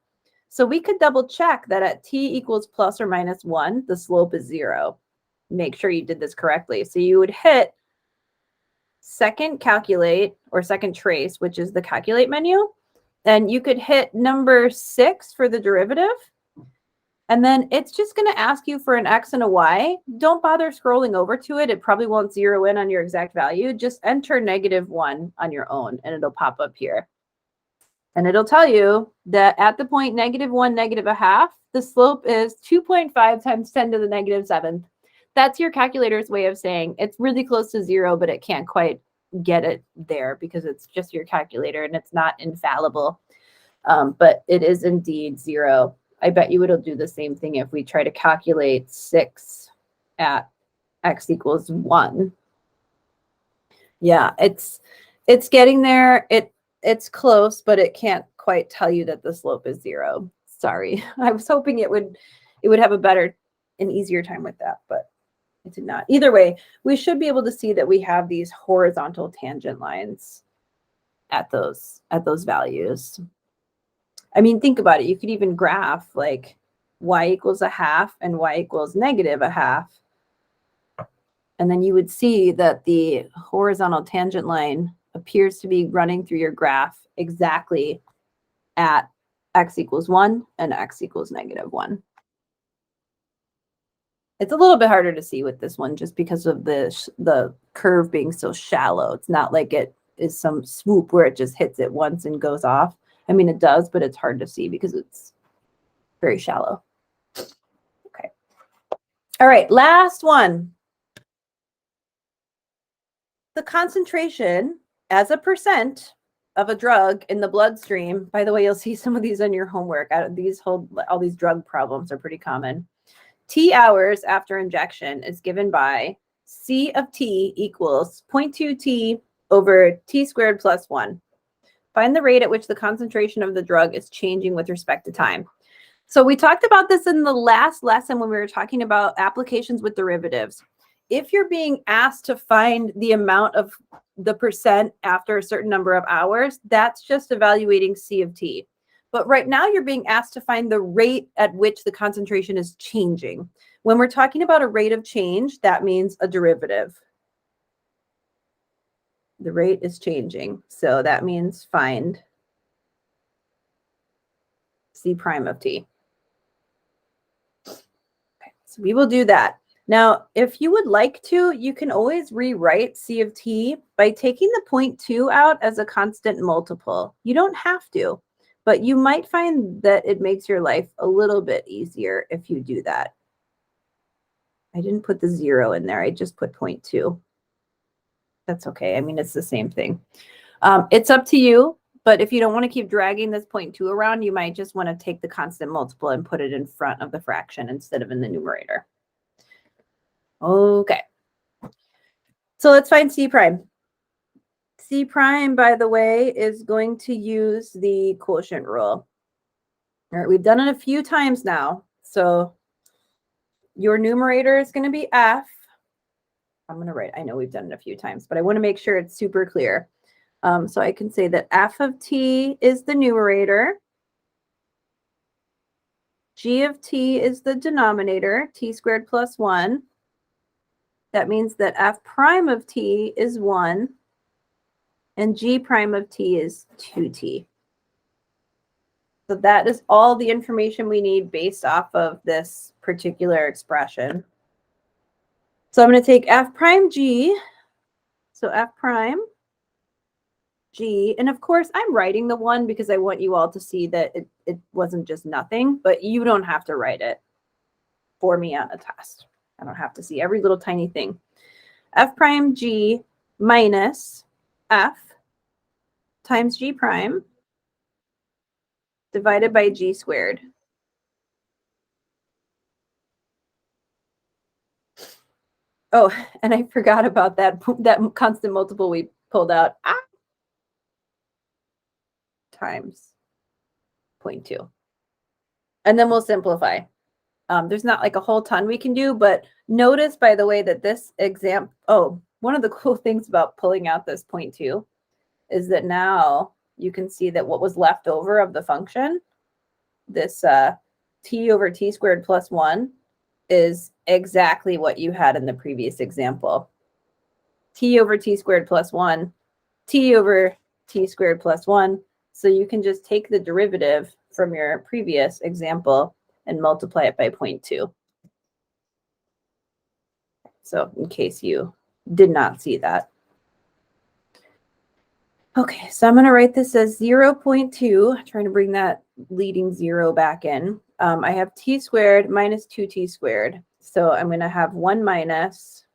So we could double check that at t equals plus or minus 1, the slope is 0. Make sure you did this correctly. So you would hit second calculate or second trace, which is the calculate menu. And you could hit number 6 for the derivative. And then it's just going to ask you for an x and a y. Don't bother scrolling over to it. It probably won't zero in on your exact value. Just enter negative 1 on your own and it'll pop up here. And it'll tell you that at the point negative 1, negative a half, the slope is 2.5 times 10 to the negative 7th. That's your calculator's way of saying it's really close to 0, but it can't quite get it there because it's just your calculator and it's not infallible. But it is indeed 0. I bet you it'll do the same thing if we try to calculate 6 at x equals 1. Yeah, it's getting there. It's close, but it can't quite tell you that the slope is 0. Sorry. I was hoping it would have a better and easier time with that, but it did not. Either way, we should be able to see that we have these horizontal tangent lines at those values. I mean, think about it. You could even graph like y equals a half and y equals negative a half. And then you would see that the horizontal tangent line appears to be running through your graph exactly at x equals 1 and x equals negative 1. It's a little bit harder to see with this one just because of the curve being so shallow. It's not like it is some swoop where it just hits it once and goes off. I mean, it does, but it's hard to see because it's very shallow. Okay. All right, last one. The concentration as a percent of a drug in the bloodstream. By the way, you'll see some of these on your homework. All these drug problems are pretty common. T hours after injection is given by C of T equals 0.2 T over T squared plus 1. Find the rate at which the concentration of the drug is changing with respect to time. So we talked about this in the last lesson when we were talking about applications with derivatives. If you're being asked to find the amount of the percent after a certain number of hours, that's just evaluating C of T. But right now you're being asked to find the rate at which the concentration is changing. When we're talking about a rate of change, that means a derivative. The rate is changing. So that means find C prime of T. Okay, so we will do that. Now, if you would like to, you can always rewrite C of T by taking the 0.2 out as a constant multiple. You don't have to, but you might find that it makes your life a little bit easier if you do that. I didn't put the 0 in there. I just put 0.2. That's okay. I mean, it's the same thing. It's up to you, but if you don't want to keep dragging this 0.2 around, you might just want to take the constant multiple and put it in front of the fraction instead of in the numerator. Okay. So let's find C prime. C prime, by the way, is going to use the quotient rule. All right, we've done it a few times now. So your numerator is going to be F. I'm going to write, I know we've done it a few times, but I want to make sure it's super clear. So I can say that F of T is the numerator. G of T is the denominator, T squared plus 1. That means that F prime of T is 1. And G prime of T is 2T. So that is all the information we need based off of this particular expression. So I'm going to take F prime G. So F prime G. And of course, I'm writing the 1 because I want you all to see that it wasn't just nothing, but you don't have to write it for me on a test. I don't have to see every little tiny thing. F prime G minus F times G prime divided by G squared. Oh, and I forgot about that constant multiple we pulled out. Times 0.2. And then we'll simplify. There's not like a whole ton we can do, but notice, by the way, that this example, one of the cool things about pulling out this 0.2 is that now you can see that what was left over of the function, this T over T squared plus 1, is exactly what you had in the previous example. T over T squared plus 1, T over T squared plus 1. So you can just take the derivative from your previous example and multiply it by 0.2. So in case you did not see that. Okay, so I'm going to write this as 0.2, trying to bring that leading 0 back in. I have T squared minus 2T squared. So I'm going to have 1 minus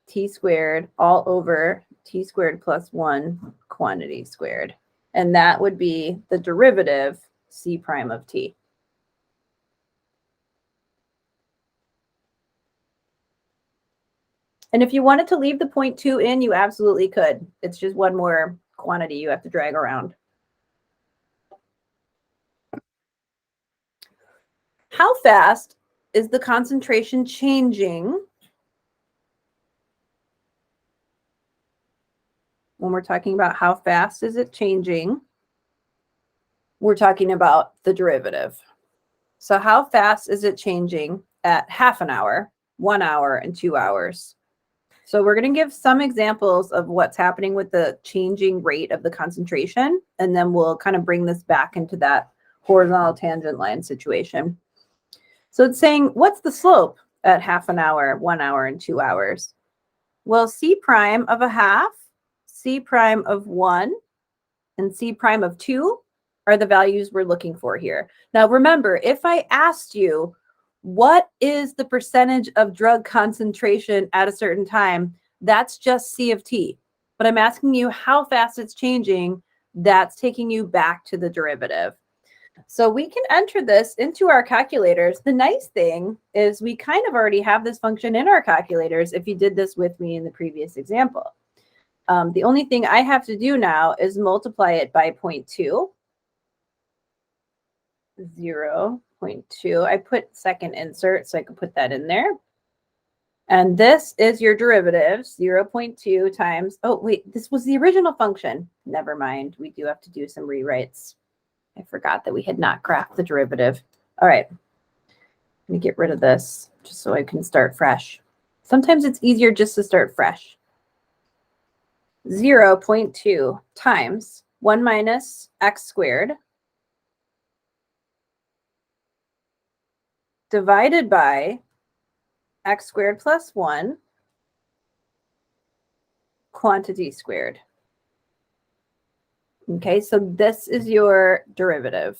T squared all over T squared plus 1 quantity squared. And that would be the derivative C prime of T. And if you wanted to leave the 0.2 in, you absolutely could. It's just one more quantity you have to drag around. How fast is the concentration changing when we're talking about how fast is it changing? We're talking about the derivative. So how fast is it changing at half an hour, 1 hour, and 2 hours? So we're going to give some examples of what's happening with the changing rate of the concentration, and then we'll kind of bring this back into that horizontal tangent line situation. So it's saying, what's the slope at half an hour, 1 hour, and 2 hours? Well, C prime of a half, C prime of 1, and C prime of 2 are the values we're looking for here. Now, remember, if I asked you, What is the percentage of drug concentration at a certain time? That's just C of t. But I'm asking you how fast it's changing. That's taking you back to the derivative. So we can enter this into our calculators. The nice thing is we kind of already have this function in our calculators if you did this with me in the previous example. The only thing I have to do now is multiply it by 0.2. 0.2. I put second insert so I can put that in there. And this is your derivative, 0.2 times, oh wait, this was the original function. Never mind, we do have to do some rewrites. I forgot that we had not graphed the derivative. All right, let me get rid of this just so I can start fresh. Sometimes it's easier just to start fresh. 0.2 times 1 minus x squared divided by x squared plus 1 quantity squared. Okay, so this is your derivative.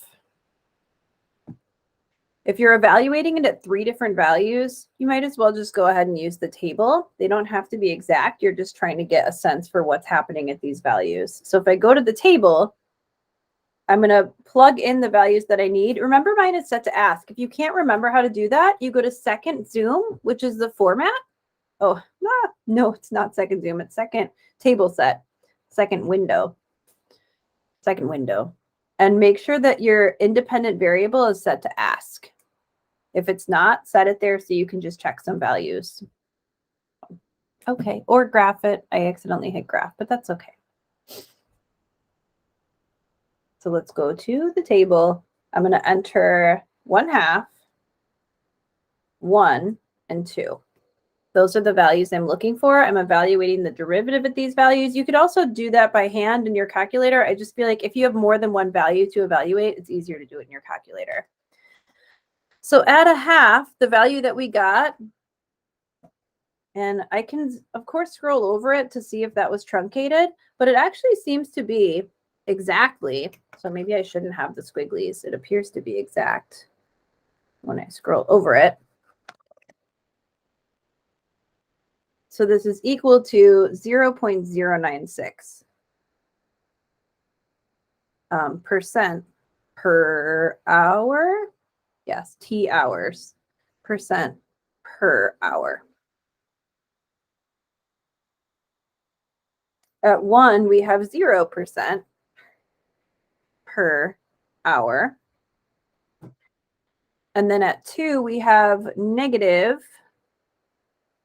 If you're evaluating it at 3 different values, you might as well just go ahead and use the table. They don't have to be exact. You're just trying to get a sense for what's happening at these values. So if I go to the table, I'm going to plug in the values that I need. Remember, mine is set to ask. If you can't remember how to do that, you go to second zoom, which is the format. Oh, no, it's not second zoom. It's second table set, second window. And make sure that your independent variable is set to ask. If it's not, set it there so you can just check some values. Okay, or graph it. I accidentally hit graph, but that's okay. So let's go to the table. I'm going to enter 1/2, 1, and 2. Those are the values I'm looking for. I'm evaluating the derivative at these values. You could also do that by hand in your calculator. I just feel like if you have more than one value to evaluate, it's easier to do it in your calculator. So add 1/2, the value that we got, and I can, of course, scroll over it to see if that was truncated, but it actually seems to be exactly, so maybe I shouldn't have the squigglies. It appears to be exact when I scroll over it. So this is equal to 0.096 percent per hour. Yes, T hours, percent per hour. At 1, we have 0% per hour. And then at 2, we have negative.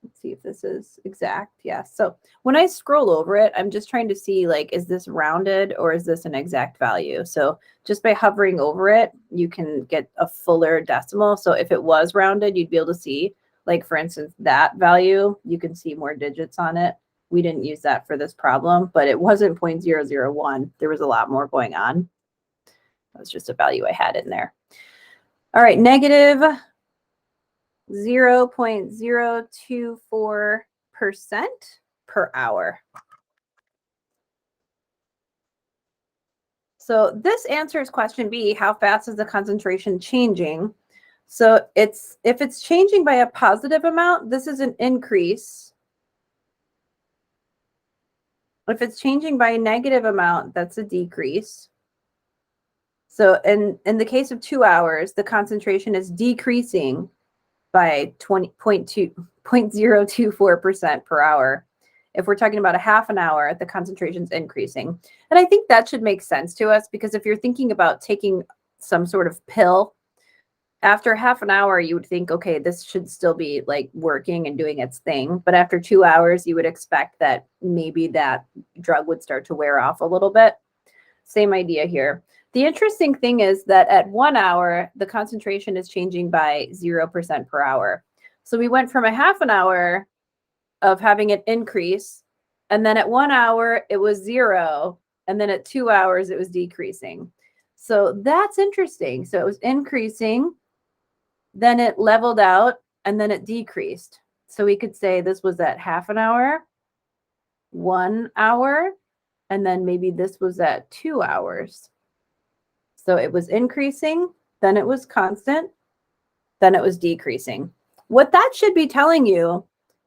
Let's see if this is exact. Yeah. So when I scroll over it, I'm just trying to see, like, is this rounded or is this an exact value? So just by hovering over it, you can get a fuller decimal. So if it was rounded, you'd be able to see, like, for instance, that value, you can see more digits on it. We didn't use that for this problem, but it wasn't 0.001. There was a lot more going on. That was just a value I had in there. All right, negative 0.024% per hour. So this answers question B, how fast is the concentration changing? So if it's changing by a positive amount, this is an increase. If it's changing by a negative amount, that's a decrease. So in the case of 2 hours, the concentration is decreasing by 0.024% per hour. If we're talking about a half an hour, the concentration is increasing. And I think that should make sense to us, because if you're thinking about taking some sort of pill, after half an hour, you would think, okay, this should still be like working and doing its thing. But after 2 hours, you would expect that maybe that drug would start to wear off a little bit. Same idea here. The interesting thing is that at 1 hour, the concentration is changing by 0% per hour. So we went from a half an hour of having it increase, and then at 1 hour, it was 0, and then at 2 hours, it was decreasing. So that's interesting. So it was increasing, then it leveled out, and then it decreased. So we could say this was at half an hour, 1 hour, and then maybe this was at 2 hours. So it was increasing, then it was constant, then it was decreasing. What that should be telling you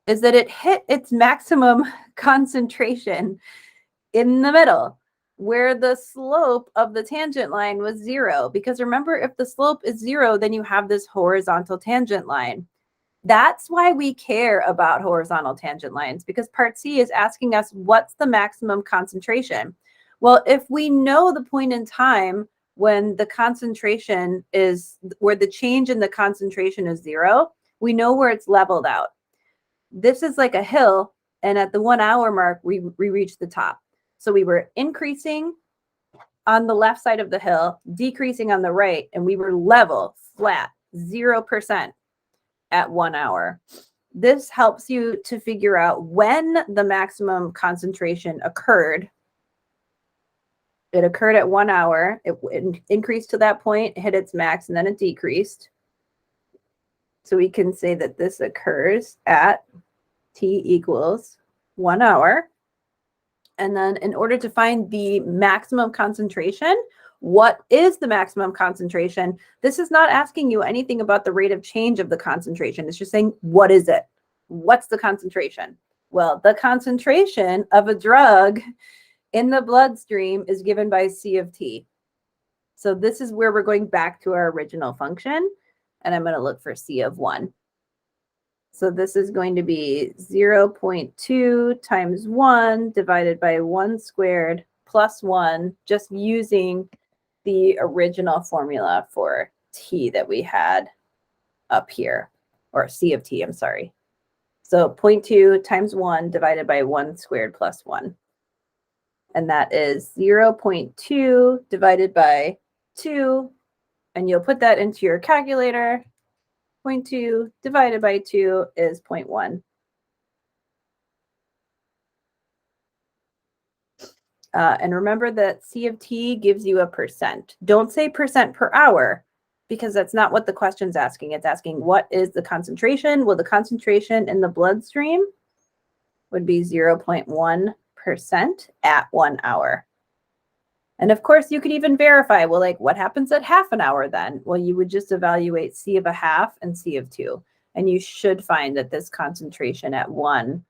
is that it hit its maximum concentration in the middle, where the slope of the tangent line was 0. Because remember, if the slope is 0, then you have this horizontal tangent line. That's why we care about horizontal tangent lines, because part C is asking us what's the maximum concentration. Well, if we know the point in time when the concentration is, where the change in the concentration is 0, we know where it's leveled out. This is like a hill, and at the 1 hour mark, we reached the top. So we were increasing on the left side of the hill, decreasing on the right, and we were level, flat, 0% at 1 hour. This helps you to figure out when the maximum concentration occurred. It occurred at 1 hour. It increased to that point, hit its max, and then it decreased. So we can say that this occurs at T equals 1 hour. And then in order to find the maximum concentration, what is the maximum concentration? This is not asking you anything about the rate of change of the concentration. It's just saying, what is it? What's the concentration? Well, the concentration of a drug in the bloodstream is given by C of T. So this is where we're going back to our original function. And I'm going to look for C of 1. So this is going to be 0.2 times 1 divided by 1 squared plus 1, just using the original formula for T that we had up here, or C of T, I'm sorry. So 0.2 times 1 divided by 1 squared plus 1. And that is 0.2 divided by 2. And you'll put that into your calculator. 0.2 divided by 2 is 0.1. And remember that C of T gives you a percent. Don't say percent per hour, because that's not what the question's asking. It's asking, what is the concentration? Well, the concentration in the bloodstream would be 0.1% at 1 hour. And of course, you could even verify, well, like, what happens at half an hour then? Well, you would just evaluate C of a half and C of 2. And you should find that this concentration at 1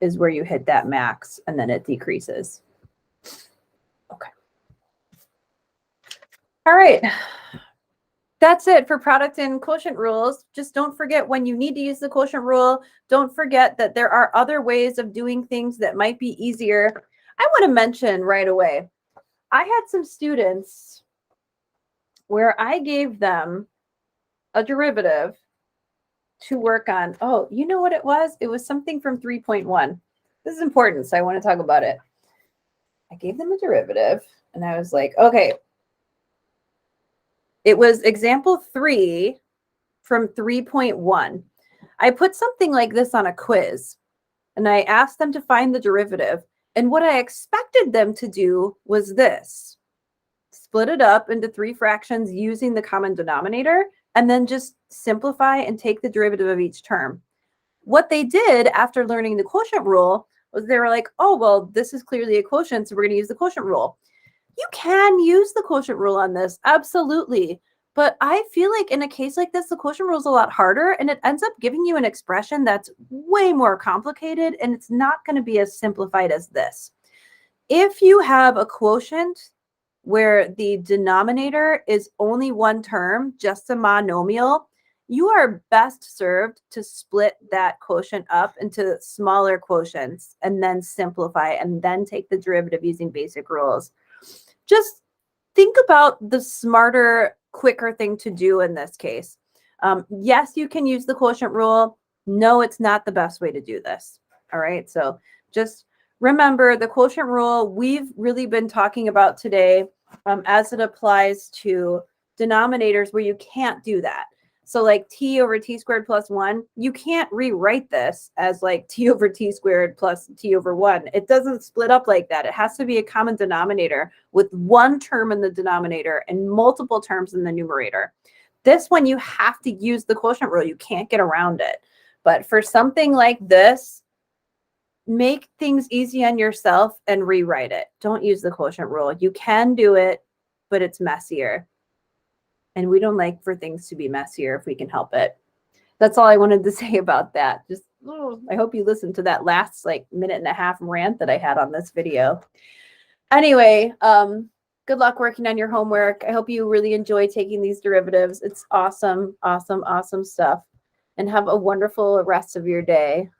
is where you hit that max, and then it decreases. Okay. All right. That's it for product and quotient rules. Just don't forget, when you need to use the quotient rule, don't forget that there are other ways of doing things that might be easier. I want to mention right away, I had some students where I gave them a derivative to work on. Oh, you know what it was? It was something from 3.1. This is important, so I want to talk about it. I gave them a derivative, and I was like, okay. It was example 3 from 3.1. I put something like this on a quiz, and I asked them to find the derivative. And what I expected them to do was this: split it up into 3 fractions using the common denominator, and then just simplify and take the derivative of each term. What they did after learning the quotient rule was they were like, oh, well, this is clearly a quotient, so we're going to use the quotient rule. You can use the quotient rule on this, absolutely. But I feel like in a case like this, the quotient rule is a lot harder, and it ends up giving you an expression that's way more complicated, and it's not going to be as simplified as this. If you have a quotient where the denominator is only one term, just a monomial, you are best served to split that quotient up into smaller quotients and then simplify and then take the derivative using basic rules. Just think about the smarter, quicker thing to do in this case. Yes, you can use the quotient rule. No, it's not the best way to do this. All right, so just remember the quotient rule we've really been talking about today as it applies to denominators where you can't do that. So like t over t squared plus 1, you can't rewrite this as like t over t squared plus t over 1. It doesn't split up like that. It has to be a common denominator with one term in the denominator and multiple terms in the numerator. This one, you have to use the quotient rule. You can't get around it. But for something like this, make things easy on yourself and rewrite it. Don't use the quotient rule. You can do it, but it's messier. And we don't like for things to be messier if we can help it. That's all I wanted to say about that. Just, I hope you listened to that last like minute and a half rant that I had on this video. Anyway, good luck working on your homework. I hope you really enjoy taking these derivatives. It's awesome, awesome, awesome stuff. And have a wonderful rest of your day.